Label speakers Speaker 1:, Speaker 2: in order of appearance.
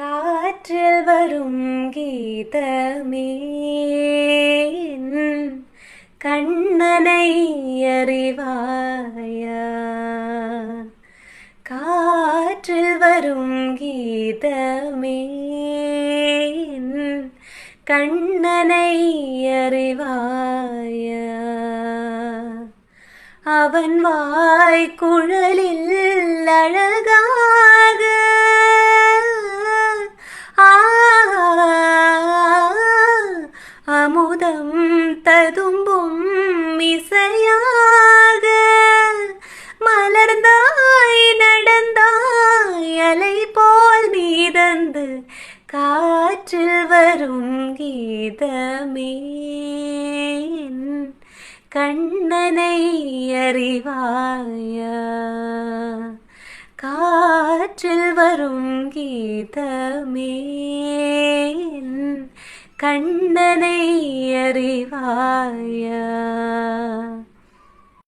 Speaker 1: காற்றில் வரும் கீதமே கண்ணனை அறிவாயா? காற்றில் வரும் கீதமே கண்ணனை அறிவாயா? அவன் வாய்க்குழலில் அழகாக அமுதம் ததும்பும் இசையாக மலர்ந்தாய் நடந்தாய் அலை போல் மீதந்து காற்றில் வரும் கீதமே கண்ணனை அறிவாயா? காற்றில் வரும் கீதமே கண்ணனை அறிவாயா?